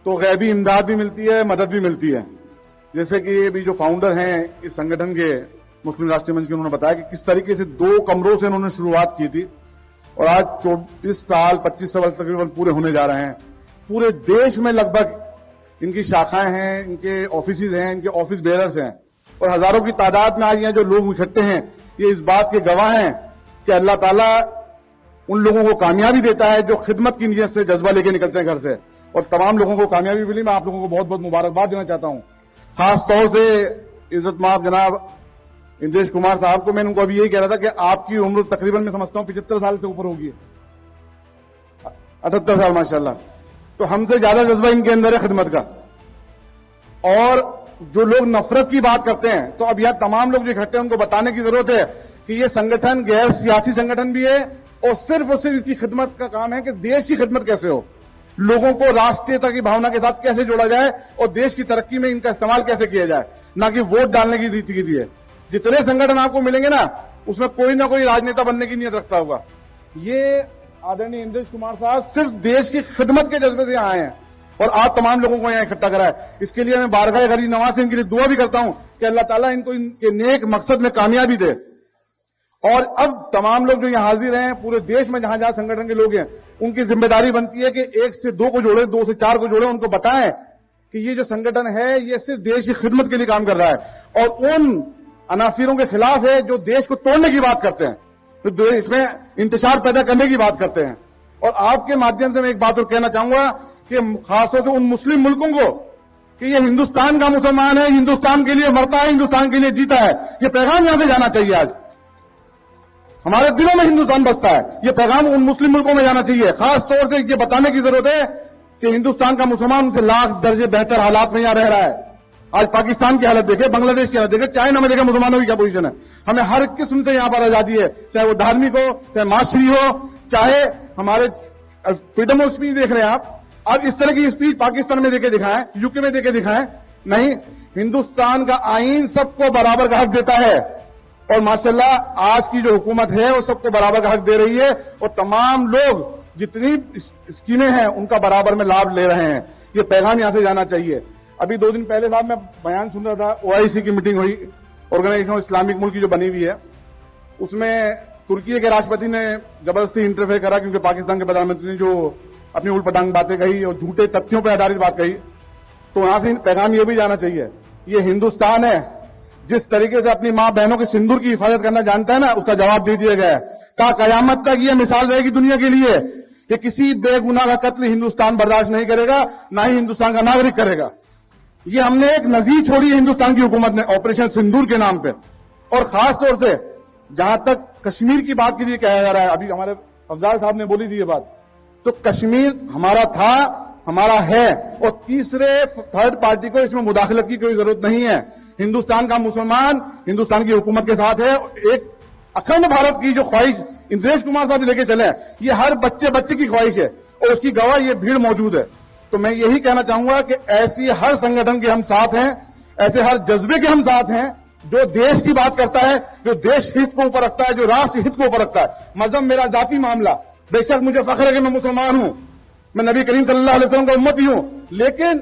تو غیبی امداد بھی ملتی ہے, مدد بھی ملتی ہے. جیسے کہ ابھی جو فاؤنڈر ہیں اس سنگٹھن کے مسلم راشٹریہ منچ کے, انہوں نے بتایا کہ کس طریقے سے 2 کمروں سے انہوں نے شروعات کی تھی اور آج 24 سال 25 سال تقریباً پورے ہونے جا رہے ہیں. پورے دیش میں لگ بھگ ان کی شاخائیں ہیں, ان کے آفیسز ہیں, ان کے آفس بیئررز ہیں اور ہزاروں کی تعداد میں آج یہاں جو لوگ اکٹھے ہیں یہ اس بات کے گواہ ہیں کہ اللہ تعالیٰ ان لوگوں کو کامیابی دیتا ہے جو خدمت کی نیت سے جذبہ لے کے نکلتے ہیں گھر سے, اور تمام لوگوں کو کامیابی ملی. میں آپ لوگوں کو بہت بہت مبارکباد دینا چاہتا ہوں. خاص طور سے عزت مآب جناب اندریش کمار صاحب کو میں ان کو ابھی یہی کہہ رہا تھا کہ آپ کی عمر تقریباً میں سمجھتا ہوں 75 سال سے اوپر ہوگی, 78 سال ماشاءاللہ. تو ہم سے زیادہ جذبہ ان کے اندر ہے خدمت کا. اور جو لوگ نفرت کی بات کرتے ہیں تو اب یہاں تمام لوگ جو اکٹھے ہیں ان کو بتانے کی ضرورت ہے کہ یہ سنگٹھن غیر سیاسی سنگٹھن بھی ہے اور صرف اس کی خدمت کا کام ہے کہ دیش کی خدمت کیسے ہو, لوگوں کو راشٹریتا کی بھاونا کے ساتھ کیسے جوڑا جائے اور دیش کی ترقی میں ان کا استعمال کیسے کیا جائے, نہ کہ ووٹ ڈالنے کی ریتی کے لیے. جتنے سنگٹھن آپ کو ملیں گے نا اس میں کوئی نہ کوئی راجنیتا بننے کی نیت رکھتا ہوگا. یہ آدرنی اندریش کمار صاحب صرف دیش کی خدمت کے جذبے سے یہاں آئے ہیں اور آپ تمام لوگوں کو یہاں اکٹھا کرا ہے. اس کے لیے میں بارگاہ غریب نواز سے ان کے لیے دعا بھی کرتا ہوں کہ اللہ تعالیٰ ان کو ان کے نیک مقصد میں کامیابی دے. اور اب تمام لوگ جو یہاں حاضر ہیں پورے دیش میں جہاں جہاں سنگٹھن کے لوگ ہیں ان کی ذمہ داری بنتی ہے کہ 1 سے 2 کو جوڑیں, 2 سے 4 کو جوڑیں, ان کو بتائیں کہ یہ جو سنگٹھن ہے یہ صرف دیش کی خدمت کے لیے کام کر رہا ہے اور ان عناصروں کے خلاف ہے جو دیش کو توڑنے کی بات کرتے ہیں, جو دیش میں انتشار پیدا کرنے کی بات کرتے ہیں. اور آپ کے مادھیم سے میں ایک بات اور کہنا چاہوں گا کہ خاص طور سے ان مسلم ملکوں کو کہ یہ ہندوستان کا مسلمان ہے, ہندوستان کے لیے مرتا ہے, ہندوستان کے لیے جیتا ہے. یہ پیغام یہاں سے جانا چاہیے. آج ہمارے دلوں میں ہندوستان بستا ہے, یہ پیغام ان مسلم ملکوں میں جانا چاہیے. خاص طور سے یہ بتانے کی ضرورت ہے کہ ہندوستان کا مسلمان ان سے لاکھ درجے بہتر حالات میں یہاں رہ رہا ہے. آج پاکستان کی حالت دیکھیں, بنگلہ دیش کی حالت دیکھیں, چائنا میں دیکھیں مسلمانوں کی کیا پوزیشن ہے. ہمیں ہر قسم سے یہاں پر آزادی ہے, چاہے وہ دھارمک ہو, چاہے معاشری ہو, چاہے ہمارے فریڈم آف اسپیچ دیکھ رہے ہیں آپ اس طرح کی اسپیچ پاکستان میں دے کے دکھائیں, یو کے میں دے کے دکھائیں. نہیں, ہندوستان کا آئین سب کو برابر کا حق دیتا ہے اور ماشاءاللہ آج کی جو حکومت ہے وہ سب کو برابر کا حق دے رہی ہے اور تمام لوگ جتنی اسکیمیں ہیں ان کا برابر میں لابھ لے رہے ہیں. یہ پیغام یہاں سے جانا چاہیے. ابھی 2 دن پہلے صاحب میں بیان سن رہا تھا, OIC کی میٹنگ ہوئی, آرگنائزیشن آف اسلامک ملک کی جو بنی ہوئی ہے, اس میں ترکی کے راشٹرپتی نے زبردستی انٹرفیئر کرا کیونکہ پاکستان کے پردھان منتری نے جو اپنی الٹ پٹانگ باتیں کہی اور جھوٹے تتھیوں پہ آدھارت بات کہی, تو وہاں سے پیغام یہ بھی جانا چاہیے یہ ہندوستان ہے, جس طریقے سے اپنی ماں بہنوں کے سندور کی حفاظت کرنا جانتا ہے نا, اس کا جواب دے دیا گیا ہے. تا قیامت تک یہ مثال رہے گی دنیا کے لیے کہ کسی بے گناہ کا قتل ہندوستان برداشت نہیں کرے گا, نہ ہی ہندوستان کا ناگرک کرے گا. یہ ہم نے ایک نظیر چھوڑی ہے ہندوستان کی حکومت نے آپریشن سندور کے نام پہ. اور خاص طور سے جہاں تک کشمیر کی بات کے لیے کہا جا رہا ہے, ابھی ہمارے افضال صاحب نے بولی تھی یہ بات, تو کشمیر ہمارا تھا, ہمارا ہے, اور تیسرے تھرڈ پارٹی کو اس میں مداخلت کی کوئی ضرورت نہیں ہے. ہندوستان کا مسلمان ہندوستان کی حکومت کے ساتھ ہے. ایک اکھنڈ بھارت کی جو خواہش اندریش کمار صاحب لے کے چلے ہیں, یہ ہر بچے کی خواہش ہے اور اس کی گواہ یہ بھیڑ موجود ہے. تو میں یہی کہنا چاہوں گا کہ ایسی ہر سنگٹھن کے ہم ساتھ ہیں, ایسے ہر جذبے کے ہم ساتھ ہیں جو دیش کی بات کرتا ہے, جو دیش ہت کو اوپر رکھتا ہے, جو راشٹر ہت کو اوپر رکھتا ہے. مذہب میرا ذاتی معاملہ, بے شک مجھے فخر ہے کہ میں مسلمان ہوں, میں نبی کریم صلی اللہ علیہ وسلم کا امتی ہوں, لیکن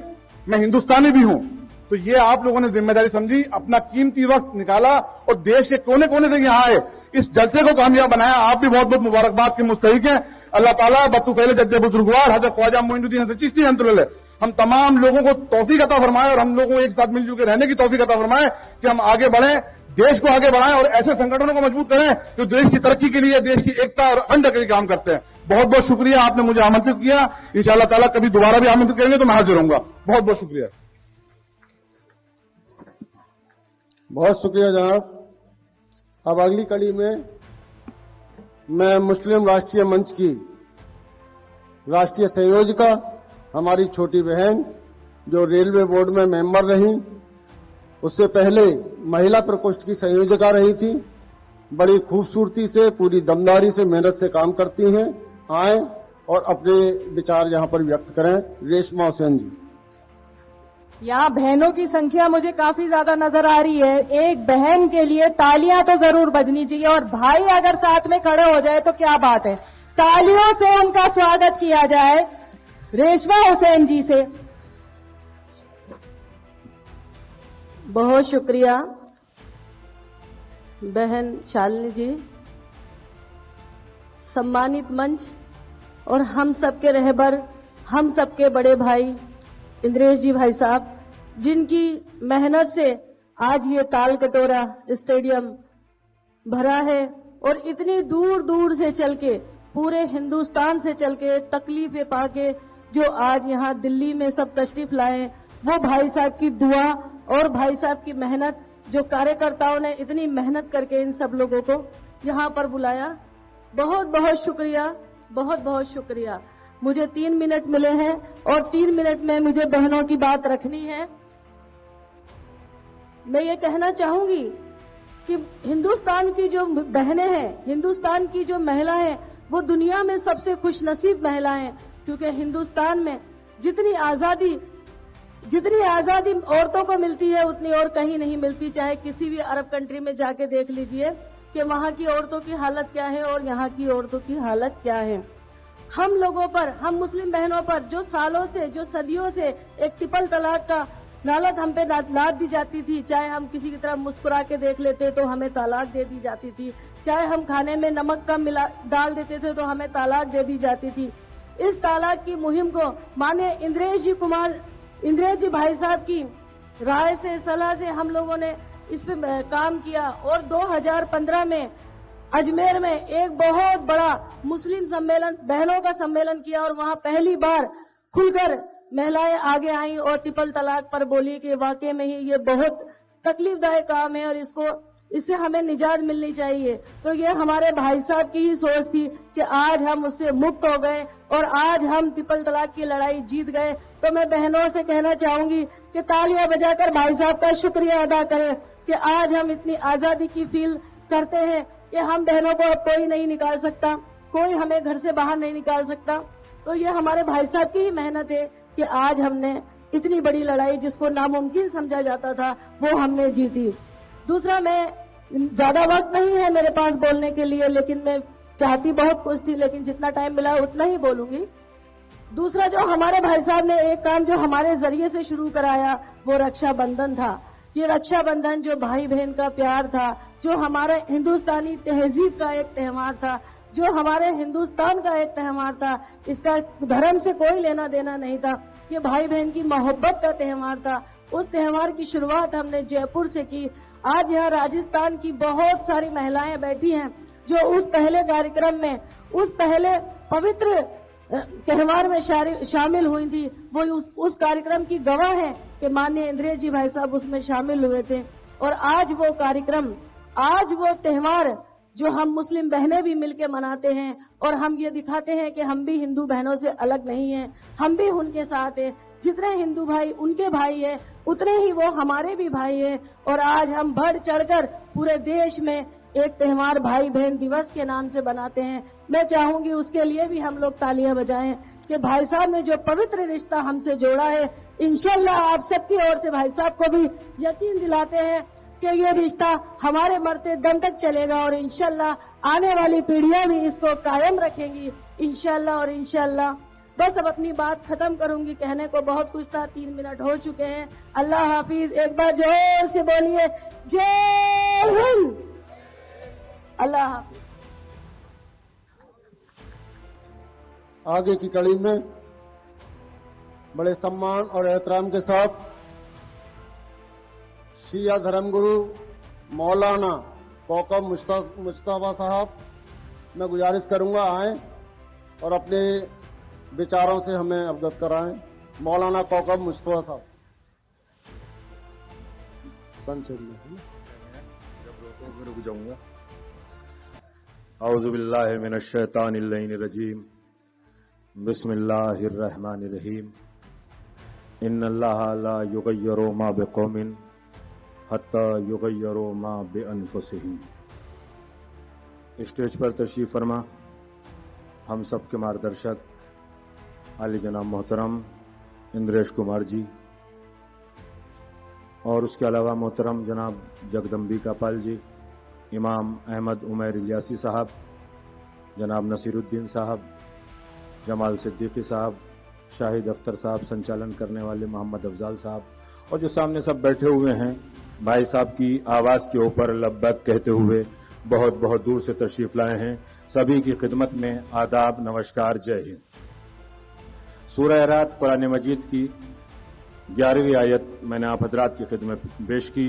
میں ہندوستانی بھی ہوں. تو یہ آپ لوگوں نے ذمہ داری سمجھی, اپنا قیمتی وقت نکالا اور دیش کے کونے کونے سے یہاں آئے, اس جلسے کو کامیاب بنایا. آپ بھی بہت بہت مبارکباد کے مستحق ہیں. اللہ تعالیٰ بطوفیل جد بزرگوار حضرت خواجہ معین الدین حسن چشتی رحمۃ اللہ علیہ ہم تمام لوگوں کو توفیق عطا فرمائے اور ہم لوگوں کو ایک ساتھ مل جل کے رہنے کی توفیق عطا فرمائے کہ ہم آگے بڑھیں, دیش کو آگے بڑھائیں اور ایسے سنگٹھنوں کو مضبوط کریں جو دیش کی ترقی کے لیے, دیش کی ایکتا اور اکھنڈتا کے لیے کام کرتے ہیں. بہت بہت شکریہ, آپ نے مجھے آمنترت کیا. انشاءاللہ تعالیٰ کبھی دوبارہ بھی آمنترت کریں گے تو میں حاضر ہوں گا. بہت بہت شکریہ. بہت شکریہ جناب. اب اگلی کڑی میں مسلم راشٹریہ منچ کی راشٹریہ سنیوجکا, ہماری چھوٹی بہن جو ریلوے بورڈ میں ممبر رہی, اس سے پہلے مہیلا پرکوشٹ کی سنیوجکا رہی تھی, بڑی خوبصورتی سے پوری دمداری سے محنت سے کام کرتی ہیں. آئیں اور اپنے وچار یہاں پر ویکت کریں. ریشما حسین جی. یہاں بہنوں کی سنکھیا مجھے کافی زیادہ نظر آ رہی ہے. ایک بہن کے لیے تالیاں تو ضرور بجنی چاہیے اور بھائی اگر ساتھ میں کھڑے ہو جائے تو کیا بات ہے. تالیوں سے ان کا سواگت کیا جائے ریشما حسین جی سے. बहुत शुक्रिया बहन शालिनी जी, सम्मानित मंच और हम सबके रहबर, हम सबके बड़े भाई इंद्रेश जी भाई साहब, जिनकी मेहनत से आज ये ताल कटोरा स्टेडियम भरा है और इतनी दूर दूर से चल के, पूरे हिंदुस्तान से चल के, तकलीफें पाके जो आज यहाँ दिल्ली में सब तशरीफ लाए, वो भाई साहब की दुआ और भाई साहब की मेहनत, जो कार्यकर्ताओं ने इतनी मेहनत करके इन सब लोगों को यहाँ पर बुलाया, बहुत बहुत शुक्रिया, बहुत बहुत शुक्रिया। मुझे 3 मिनट मिले हैं और 3 मिनट में मुझे बहनों की बात रखनी है। मैं ये कहना चाहूंगी कि हिंदुस्तान की जो बहनें हैं, हिंदुस्तान की जो महिला है, वो दुनिया में सबसे खुशनसीब महिला हैं, क्योंकि हिंदुस्तान में जितनी आजादी औरतों को मिलती है उतनी और कहीं नहीं मिलती। चाहे किसी भी अरब कंट्री में जाके देख लीजिए कि वहाँ की औरतों की हालत क्या है और यहाँ की औरतों की हालत क्या है। हम लोगों पर, हम मुस्लिम बहनों पर जो सालों से, जो सदियों से एक ट्रिपल तलाक का लानत हम पे लाद दी जाती थी, चाहे हम किसी की तरफ मुस्कुरा के देख लेते तो हमें तलाक दे दी जाती थी, चाहे हम खाने में नमक कम डाल देते थे तो हमें तलाक दे दी जाती थी। इस तलाक की मुहिम को माननीय इंद्रेश जी भाई साहब की राय से, सलाह से हम लोगों ने इस पे काम किया और 2015 में अजमेर में एक बहुत बड़ा मुस्लिम सम्मेलन, बहनों का सम्मेलन किया और वहाँ पहली बार खुलकर महिलाएं आगे आईं और ट्रिपल तलाक पर बोली कि वाकई में ही ये बहुत तकलीफदायक काम है और इससे हमें निजात मिलनी चाहिए। तो ये हमारे भाई साहब की ही सोच थी कि आज हम उससे मुक्त हो गए और आज हम ट्रिपल तलाक की लड़ाई जीत गए। तो मैं बहनों से कहना चाहूंगी कि तालियां बजाकर भाई साहब का शुक्रिया अदा करें कि आज हम इतनी आजादी की फील करते हैं कि हम बहनों को अब कोई नहीं निकाल सकता, कोई हमें घर से बाहर नहीं निकाल सकता। तो ये हमारे भाई साहब की ही मेहनत है कि आज हमने इतनी बड़ी लड़ाई, जिसको नामुमकिन समझा जाता था, वो हमने जीती। दूसरा, मैं ज्यादा वक्त नहीं है मेरे पास बोलने के लिए, लेकिन मैं चाहती बहुत कुछ थी, लेकिन जितना टाइम मिला उतना ही बोलूंगी। दूसरा, जो हमारे भाई साहब ने एक काम जो हमारे जरिए से शुरू कराया वो रक्षाबंधन था। ये रक्षाबंधन जो भाई बहन का प्यार था, जो हमारे हिंदुस्तानी तहजीब का एक त्योहार था, जो हमारे हिंदुस्तान का एक त्योहार था, इसका धर्म से कोई लेना देना नहीं था, ये भाई बहन की मोहब्बत का त्योहार था। उस त्योहार की शुरुआत हमने जयपुर से की। आज यहाँ राजस्थान की बहुत सारी महिलाएं बैठी हैं जो उस पहले कार्यक्रम में, उस पहले पवित्र त्योहार में शामिल हुई थी। वो उस कार्यक्रम की गवाह है कि माननीय इंद्रेश जी भाई साहब उसमें शामिल हुए थे। और आज वो कार्यक्रम, आज वो त्योहार जो हम मुस्लिम बहनें भी मिलके मनाते हैं और हम ये दिखाते हैं कि हम भी हिंदू बहनों से अलग नहीं हैं, हम भी उनके साथ हैं। जितने हिंदू भाई उनके भाई हैं, उतने ही वो हमारे भी भाई हैं। और आज हम बढ़ चढ़कर पूरे देश में एक त्योहार भाई बहन दिवस के नाम से बनाते हैं। मैं चाहूंगी उसके लिए भी हम लोग तालियां बजाएं कि भाई साहब ने जो पवित्र रिश्ता हमसे जोड़ा है, इंशाल्लाह आप सबकी ओर से भाई साहब को भी यकीन दिलाते हैं कि ये रिश्ता हमारे मरते दम तक चलेगा और इंशाल्लाह आने वाली पीढ़ियां भी इसको कायम रखेंगी, इंशाल्लाह और इंशाल्लाह। बस अब अपनी बात खत्म करूंगी, कहने को बहुत कुछ था, 3 मिनट हो चुके हैं। अल्लाह हाफिज। एक बार जोर से बोलिए जय हिंद, अल्लाह हाफिज। आगे की कड़ी में बड़े सम्मान और एहतराम के साथ शिया धर्मगुरु मौलाना कौकब मुश्तफा साहब, मैं गुजारिश करूंगा आए और अपने विचारों से हमें अवगत कराएं। मौलाना कौकब मुश्तफा साहब। संक्षेप में रुक जाऊंगा। औज़ु बिल्लाहि मिनश शैतानिर रजीम, बिस्मिल्लाहिर रहमानिर रहीम। इन्नल्लाहा ला युगय्यिरु मा बिकौमिन हत्ता युगय्यिरु मा बिअनफुसिहिम। स्टेज पर तशरीफ फरमा हम सब के मार्गदर्शक आली जनाब मोहतरम इंद्रेश कुमार जी, और उसके अलावा मोहतरम जनाब जगदम्बिका पाल जी, इमाम अहमद उमैर इलियासी साहब, जनाब नसीरुद्दीन साहब, जमाल सिद्दीकी साहब, शाहिद अख्तर साहब, संचालन करने वाले मोहम्मद अफजाल साहब, और जो सामने सब बैठे हुए हैं, भाई साहब की आवाज के ऊपर लब्बैक कहते हुए बहुत बहुत दूर से तशरीफ लाए हैं, सभी की खिदमत में आदाब, नमस्कार, जय हिंद। सूरह रात कुरान मजीद की 11वीं आयत मैंने आप हजरात की खिदमत में पेश की।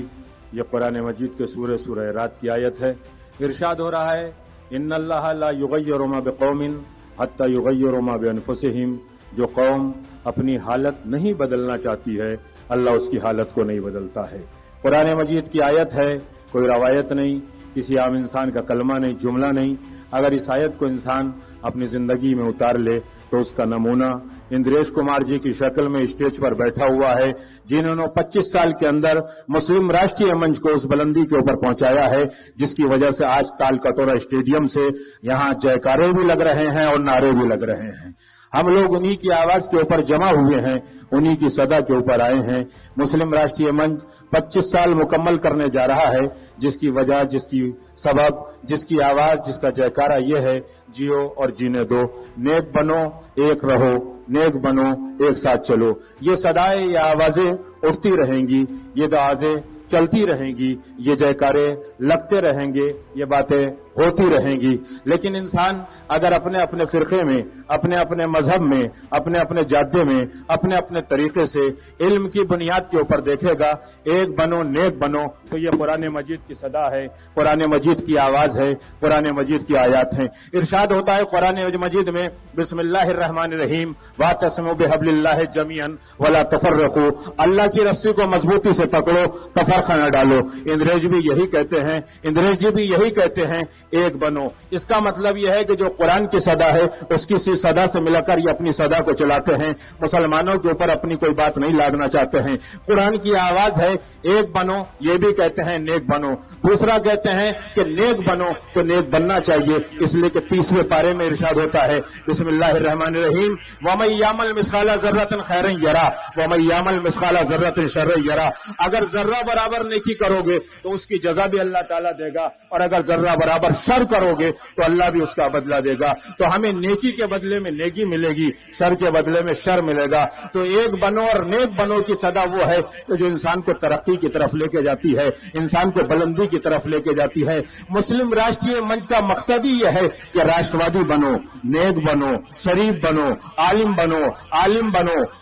यह कुरान मजीद के सूरह रात की आयत है। इरशाद हो रहा है, इन्नल्लाह ला युगय्यिरु मा बिकौमिन हत्ता युगय्यिरु मा बिअनफुसिहिम। जो कौम अपनी हालत नहीं बदलना चाहती है, अल्लाह उसकी हालत को नहीं बदलता है। कुरान मजीद की आयत है, कोई रवायत नहीं, किसी आम इंसान का कलमा नहीं, जुमला नहीं। अगर इस आयत को इंसान अपनी जिंदगी में उतार ले तो उसका नमूना इंद्रेश कुमार जी की शक्ल में स्टेज पर बैठा हुआ है, जिन्होंने 25 साल के अंदर मुस्लिम राष्ट्रीय मंच को उस बुलंदी के ऊपर पहुंचाया है, जिसकी वजह से आज तालकटोरा स्टेडियम से यहां जयकारे भी लग रहे हैं और नारे भी लग रहे हैं। हम लोग उन्हीं की आवाज के ऊपर जमा हुए हैं, उन्हीं की सदा के ऊपर आए हैं। मुस्लिम राष्ट्रीय मंच 25 साल मुकम्मल करने जा रहा है, जिसकी वजह, जिसकी सबब, जिसकी आवाज, जिसका जयकारा ये है, जियो और जीने दो, नेक बनो, एक रहो, नेक बनो, एक साथ चलो। ये सदाएं, ये आवाजें उठती रहेंगी, ये आवाजें चलती रहेंगी, ये जयकारे लगते रहेंगे, ये बातें होती रहेंगी। लेकिन इंसान अगर अपने अपने फिरके में, अपने अपने मजहब में, अपने अपने जादे में, अपने अपने तरीके से इल्म की बुनियाद के ऊपर देखेगा, एक बनो, नेक बनो, तो ये कुरान मजीद की सदा है, कुरान मजीद की आवाज है, कुरान मजीद की आयत है। इरशाद होता है कुरान मजीद में, बिस्मिल्लाहिर्रहमानिर्रहीम वातसिमू बिहब्लिल्लाहि जमीअन वला तफर्रकू। अल्लाह की रस्सी को मजबूती से पकड़ो, तफरका न डालो। इंद्रेश भी यही कहते हैं, इंद्रेश जी भी यही कहते हैं, एक बनो। इसका मतलब यह है कि जो कुरान की सदा है, उसकी सी सदा से मिलाकर ये अपनी सदा को चलाते हैं। मुसलमानों के ऊपर अपनी कोई बात नहीं लादना चाहते हैं। कुरान की आवाज है, एक बनो, ये भी कहते हैं नेक बनो। दूसरा कहते हैं कि नेक बनो तो नेक बनना चाहिए, इसलिए कि 30वें पारे में इरशाद होता है, बिस्मिल्लाहिर्रहमानिर्रहीम वमन यामल मिस्काला ज़र्रतिन खैरन यरा वमन यामल मिस्काला ज़र्रतिन शर्रन यरा। अगर जर्रा बराबर नेकी करोगे तो उसकी जजा भी अल्लाह ताला देगा, और अगर जर्रा बराबर शर करोगे तो अल्लाह भी उसका बदला देगा। तो हमें नेकी के बदले में नेकी मिलेगी, शर के बदले में शर मिलेगा। तो एक बनो और नेक बनो की सदा वो है कि जो इंसान को तरक्की की तरफ लेके जाती है, इंसान को बुलंदी की तरफ लेके जाती है। मुस्लिम राष्ट्रीय मंच का मकसद ही यह है कि राष्ट्रवादी बनो, नेक बनो, शरीफ बनो, आलिम बनो,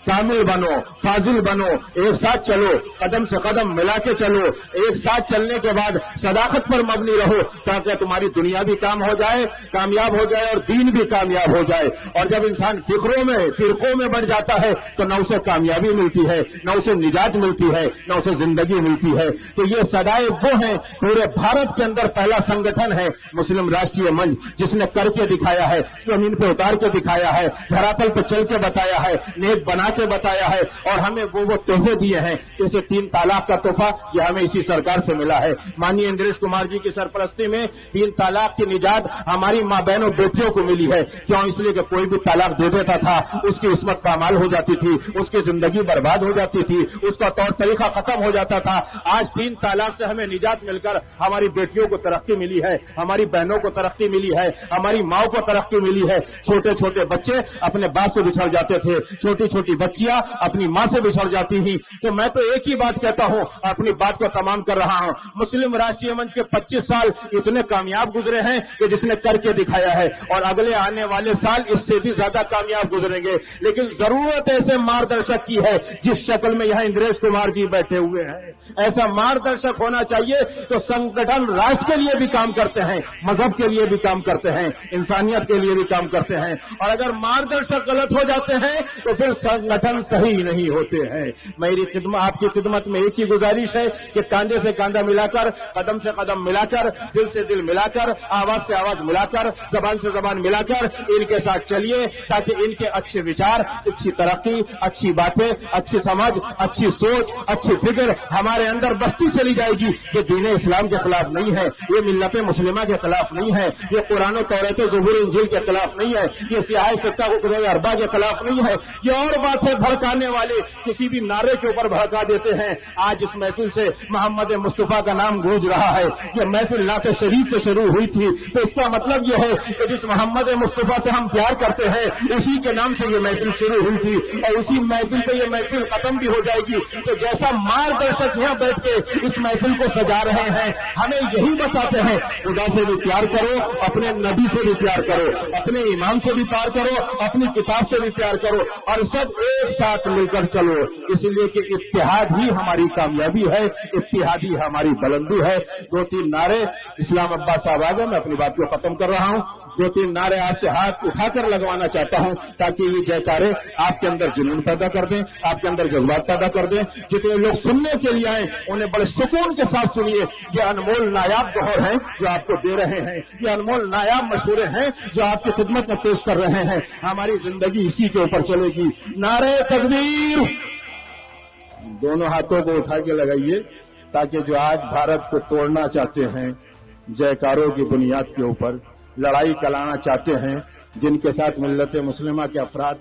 कामिल बनो, फाजिल बनो, एक साथ चलो, कदम से कदम मिला के चलो। एक साथ चलने के बाद सदाकत पर मबनी रहो, ताकि तुम्हारी दुनिया भी काम हो जाए, कामयाब हो जाए, और दीन भी कामयाब हो जाए। और जब इंसान फिरकों में बढ़ जाता है तो न उसे कामयाबी मिलती है, न उसे निजात मिलती है, न उसे जिंदगी मिलती है। तो ये सदाएं वो हैं, पूरे भारत के अंदर पहला संगठन है मुस्लिम राष्ट्रीय मंच, जिसने करके दिखाया है, जमीन पे उतार के दिखाया है, धरातल पे चल के बताया है, नेक बना के बताया है, और हमें वो तोहफे दिए हैं। जैसे 3 तलाक का तोहफा, ये हमें इसी सरकार से मिला है। माननीय इंद्रेश कुमार जी की सरपरस्ती में 3 तलाक की निजात हमारी माँ बहनों बेटियों को मिली है। क्यों? इसलिए कि कोई भी तलाक दे देता था, उसकी इस्मत पामाल हो जाती थी, उसकी जिंदगी बर्बाद हो जाती थी, उसका तौर तरीका खत्म हो जाता था। आज 3 तलाक से हमें निजात मिलकर हमारी बेटियों को तरक्की मिली है, हमारी बहनों को तरक्की मिली है, हमारी माओ को तरक्की मिली है। छोटे छोटे बच्चे अपने बाप से बिछड़ जाते थे, छोटी छोटी बच्चियां अपनी माँ से बिछड़ जाती थी। तो मैं तो एक ही बात कहता हूं, अपनी बात को तमाम कर रहा हूं, मुस्लिम राष्ट्रीय मंच के 25 साल इतने कामयाब गुजरे हैं कि जिसने करके दिखाया है, और अगले आने वाले साल इससे भी ज्यादा कामयाब गुजरेंगे। लेकिन जरूरत ऐसे मार्गदर्शक की है, जिस शक्ल में यहां इंद्रेश कुमार जी बैठे हुए हैं, ऐसा मार्गदर्शक होना चाहिए। तो संगठन राष्ट्र के लिए भी काम करते हैं, मजहब के लिए भी काम करते हैं, इंसानियत के लिए भी काम करते हैं। और अगर मार्गदर्शक गलत हो जाते हैं तो फिर संगठन सही नहीं होते हैं। मेरी खिदमत, आपकी खिदमत में एक ही गुजारिश है कि कांधे से कांधा मिलाकर, कदम से कदम मिलाकर, दिल से दिल मिलाकर, आवाज से आवाज मिलाकर, जबान से जबान मिलाकर इनके साथ चलिए, ताकि इनके अच्छे विचार, अच्छी तरक्की, अच्छी बातें, अच्छी समझ, अच्छी सोच, अच्छी फिक्र ہمارے اندر بستی چلی جائے گی کہ دین اسلام کے خلاف نہیں ہے، یہ ملت مسلمہ کے خلاف نہیں ہے، یہ قرآن و توریت زبور انجیل کے خلاف نہیں ہے، یہ سیاہ ستہ کو قرآن اربع کے خلاف نہیں ہے، یہ اور باتیں بھڑکانے والے کسی بھی نعرے کے اوپر بھڑکا دیتے ہیں۔ آج اس محفل سے محمد مصطفیٰ کا نام گونج رہا ہے۔ یہ محفل نعت شریف سے شروع ہوئی تھی، تو اس کا مطلب یہ ہے کہ جس محمد مصطفیٰ سے ہم پیار کرتے ہیں اسی کے نام سے یہ محفل شروع ہوئی تھی، اور اسی محفل پہ یہ محفل ختم بھی ہو جائے گی۔ تو جیسا مارگدرشک یہاں بیٹھ کے اس محفل کو سجا رہے ہیں، ہمیں یہی بتاتے ہیں خدا سے بھی پیار کرو، اپنے نبی سے بھی پیار کرو، اپنے امام سے بھی پیار کرو، اپنی کتاب سے بھی پیار کرو، اور سب ایک ساتھ مل کر چلو، اس لیے کہ اتحاد ہی ہماری کامیابی ہے، اتحاد ہی ہماری بلندی ہے۔ 2-3 نعرے اسلام عباس صاحب آگے، میں اپنی بات کو ختم کر رہا ہوں۔ 2-3 نعرے آپ سے ہاتھ اٹھا کر لگوانا چاہتا ہوں تاکہ یہ جیکارے آپ کے اندر جنون پیدا کر دیں، آپ کے اندر جذبات پیدا کر دیں۔ جتنے لوگ سننے کے لیے آئے انہیں بڑے سکون کے ساتھ سنیے۔ یہ انمول نایاب گوہر ہیں جو آپ کو دے رہے ہیں، یہ انمول نایاب مشورے ہیں جو آپ کی خدمت میں پیش کر رہے ہیں۔ ہماری زندگی اسی کے اوپر چلے گی۔ نعرے تکبیر! دونوں ہاتھوں کو اٹھا کے لگائیے تاکہ جو آج بھارت کو توڑنا چاہتے ہیں جیکاروں کی بنیاد کے اوپر، لڑائی کلانا چاہتے ہیں، جن کے ساتھ ملت مسلمہ کے افراد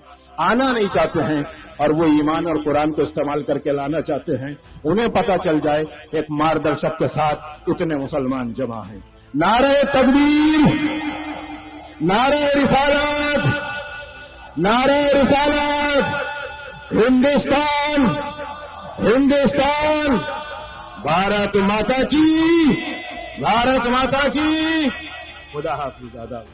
آنا نہیں چاہتے ہیں اور وہ ایمان اور قرآن کو استعمال کر کے لانا چاہتے ہیں، انہیں پتہ چل جائے ایک مارگدرشک کے ساتھ اتنے مسلمان جمع ہیں۔ نعرہ تکبیر! نعرہ رسالت! نعرہ رسالت! ہندوستان! ہندوستان! بھارت ماتا کی! بھارت ماتا کی! خدا حافظ. آداب.